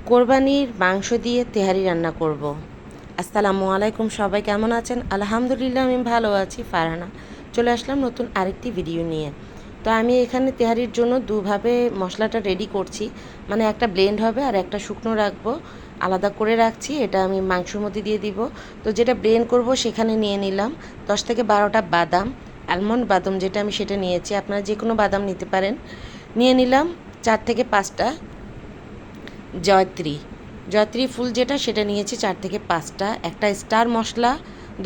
কোরবানির মাংস দিয়ে তেহারি রান্না করব। আসসালামু আলাইকুম, সবাই কেমন আছেন? আলহামদুলিল্লাহ আমি ভালো আছি। ফারহানা চলে আসলাম নতুন আরেকটি ভিডিও নিয়ে। তো আমি এখানে তেহারির জন্য দুভাবে মশলাটা রেডি করছি, মানে একটা ব্লেন্ড হবে আর একটা শুকনো রাখবো, আলাদা করে রাখছি। এটা আমি মাংসের মধ্যে দিয়ে দিব। তো যেটা ব্লেন্ড করব সেখানে নিয়ে নিলাম 10 থেকে 12টা বাদাম, আলমন্ড বাদাম যেটা আমি সেটা নিয়েছি, আপনারা যে কোনো বাদাম নিতে পারেন। নিয়ে নিলাম 4 থেকে 5টা জয়ত্রী জয়ত্রী ফুল যেটা সেটা নিয়েছি 4 থেকে 5টা, একটা স্টার মশলা,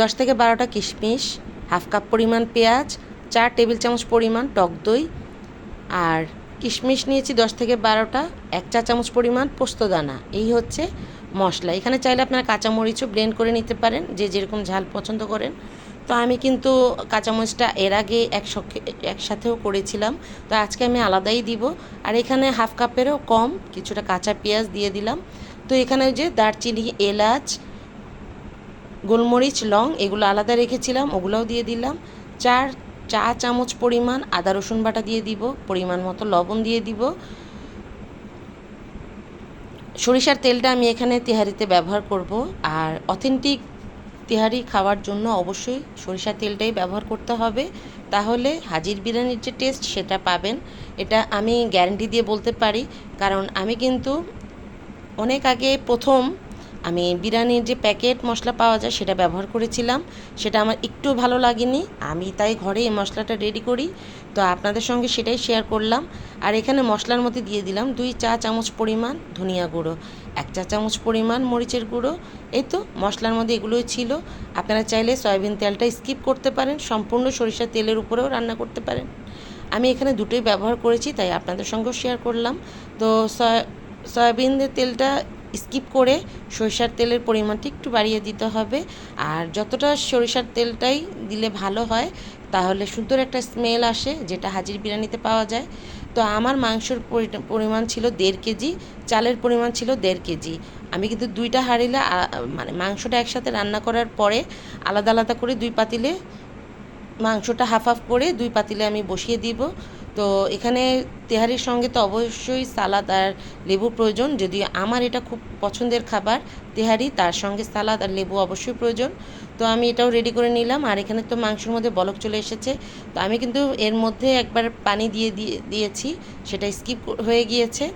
10 থেকে 12টা কিশমিশ, হাফ কাপ পরিমাণ পেঁয়াজ, 4 টেবিল চামচ পরিমাণ টক দই, আর কিশমিশ নিয়েছি 10 থেকে 12টা, 1 চা চামচ পরিমাণ পোস্তদানা। এই হচ্ছে মশলা। এখানে চাইলে আপনারা কাঁচামরিচও ব্লেন্ড করে নিতে পারেন, যে যেরকম ঝাল পছন্দ করেন। তো আমি কিন্তু কাঁচামরিচটা এর আগে একসাথেও করেছিলাম, তো আজকে আমি আলাদাই দিব। আর এখানে হাফ কাপেরও কম কিছুটা কাঁচা পেঁয়াজ দিয়ে দিলাম। তো এখানে ওই যে দারচিনি, এলাচ, গোলমরিচ, লং এগুলো আলাদা রেখেছিলাম, ওগুলোও দিয়ে দিলাম। 4 চা চামচ পরিমাণ আদা রসুন বাটা দিয়ে দিব, পরিমাণ মতো লবণ দিয়ে দিব। সরিষার তেলটা আমি এখানে তেহারিতে ব্যবহার করব, আর অথেন্টিক তেহারি খাওয়ার জন্য অবশ্যই সরিষার তেলটাই ব্যবহার করতে হবে, তাহলে হাজির বিরিয়ানির যে টেস্ট সেটা পাবেন। এটা আমি গ্যারান্টি দিয়ে বলতে পারি, কারণ আমি কিন্তু অনেক আগে প্রথম আমি বিরিয়ানির যে প্যাকেট মশলা পাওয়া যায় সেটা ব্যবহার করেছিলাম, সেটা আমার একটু ভালো লাগেনি। আমি তাই ঘরে এই মশলাটা রেডি করি, তো আপনাদের সঙ্গে সেটাই শেয়ার করলাম। আর এখানে মশলার মধ্যে দিয়ে দিলাম 2 চা চামচ পরিমাণ ধনিয়া গুঁড়ো, 1 চা চামচ পরিমাণ মরিচের গুঁড়ো। এই তো মশলার মধ্যে এগুলোই ছিল। আপনারা চাইলে সয়াবিন তেলটা স্কিপ করতে পারেন, সম্পূর্ণ সরিষার তেলের উপরেও রান্না করতে পারেন। আমি এখানে দুটোই ব্যবহার করেছি, তাই আপনাদের সঙ্গেও শেয়ার করলাম। তো সয়াবিনের তেলটা স্কিপ করে সরিষার তেলের পরিমাণটি একটু বাড়িয়ে দিতে হবে। আর যতটা সরিষার তেলটাই দিলে ভালো হয়, তাহলে সুন্দর একটা স্মেল আসে, যেটা হাজির বিরিয়ানিতে পাওয়া যায়। তো আমার মাংসের পরিমাণ ছিল 1.5 কেজি, চালের পরিমাণ ছিল 1.5 কেজি। আমি কিন্তু দুইটা হাঁড়িলে মানে মাংসটা একসাথে রান্না করার পরে আলাদা আলাদা করে 2 পাতিলে মাংসটা হাফ হাফ করে 2 পাতিলে আমি বসিয়ে দিব। তো এখানে তেহারির সঙ্গে তো অবশ্যই সালাদ আর লেবু প্রয়োজন, যদিও আমার এটা খুব পছন্দের খাবার তেহারি, তার সঙ্গে সালাদ আর লেবু অবশ্যই প্রয়োজন। তো আমি এটাও রেডি করে নিলাম। আর এখানে তো মাংসের মধ্যে বলক চলে এসেছে, তো আমি কিন্তু এর মধ্যে একবার পানি দিয়েছি, সেটা স্কিপ হয়ে গিয়েছে।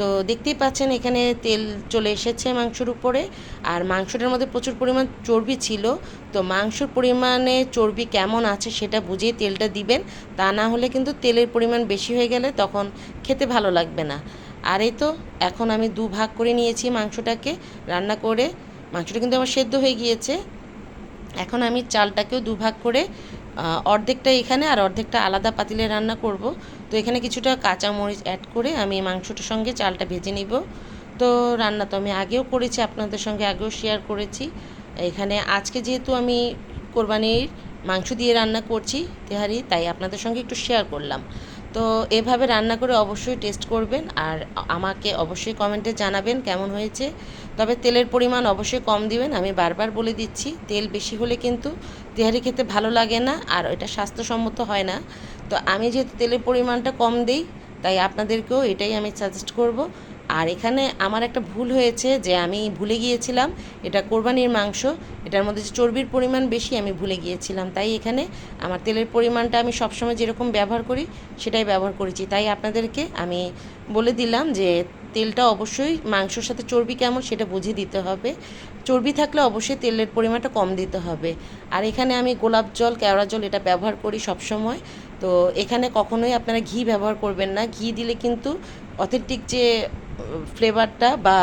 তো দেখতেই পাচ্ছেন এখানে তেল চলে এসেছে মাংসের উপরে, আর মাংসটার মধ্যে প্রচুর পরিমাণ চর্বি ছিল। তো মাংসর পরিমাণে চর্বি কেমন আছে সেটা বুঝেই তেলটা দিবেন, তা না হলে কিন্তু তেলের পরিমাণ বেশি হয়ে গেলে তখন খেতে ভালো লাগবে না। আর এই তো এখন আমি 2 ভাগ করে নিয়েছি মাংসটাকে রান্না করে। মাংসটা কিন্তু আমার সেদ্ধ হয়ে গিয়েছে। এখন আমি চালটাকেও 2 ভাগ করে অর্ধেকটা এখানে আর অর্ধেকটা আলাদা পাতিলে রান্না করব। তো এখানে কিছুটা কাঁচা মরিচ অ্যাড করে আমি মাংসটার সঙ্গে চালটা ভেজে নিব। তো রান্না তো আমি আগেও করেছি, আপনাদের সঙ্গে আগেও শেয়ার করেছি। এখানে আজকে যেহেতু আমি কোরবানির মাংস দিয়ে রান্না করছি তেহারি, তাই আপনাদের সঙ্গে একটু শেয়ার করলাম। তো এভাবে রান্না করে অবশ্যই টেস্ট করবেন, আর আমাকে অবশ্যই কমেন্টে জানাবেন কেমন হয়েছে। তবে তেলের পরিমাণ অবশ্যই কম দিবেন, আমি বারবার বলে দিচ্ছি, তেল বেশি হলে কিন্তু তেহারি খেতে ভালো লাগে না, আর এটা স্বাস্থ্যসম্মত হয় না। তো আমি যেহেতু তেলের পরিমাণটা কম দিই, তাই আপনাদেরকেও এটাই আমি সাজেস্ট করব। আর এখানে আমার একটা ভুল হয়েছে, যে আমি ভুলে গিয়েছিলাম এটা কোরবানির মাংস, এটার মধ্যে যে চর্বির পরিমাণ বেশি আমি ভুলে গিয়েছিলাম, তাই এখানে আমার তেলের পরিমাণটা আমি সবসময় যেরকম ব্যবহার করি সেটাই ব্যবহার করেছি। তাই আপনাদেরকে আমি বলে দিলাম যে তেলটা অবশ্যই মাংসর সাথে চর্বি কেমন সেটা বুঝে দিতে হবে, চর্বি থাকলে অবশ্যই তেলের পরিমাণটা কম দিতে হবে। আর এখানে আমি গোলাপ জল, কেওড়া জল এটা ব্যবহার করি সবসময়। তো এখানে কখনোই আপনারা ঘি ব্যবহার করবেন না, ঘি দিলে কিন্তু অথেন্টিক যে ফ্লেভারটা বা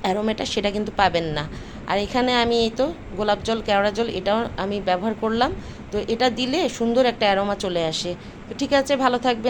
অ্যারোমেটা সেটা কিন্তু পাবেন না। আর এখানে আমি এই তো গোলাপ জল, কেওড়া জল এটাও আমি ব্যবহার করলাম। তো এটা দিলে সুন্দর একটা অ্যারোমা চলে আসে। তো ঠিক আছে, ভালো থাকবেন।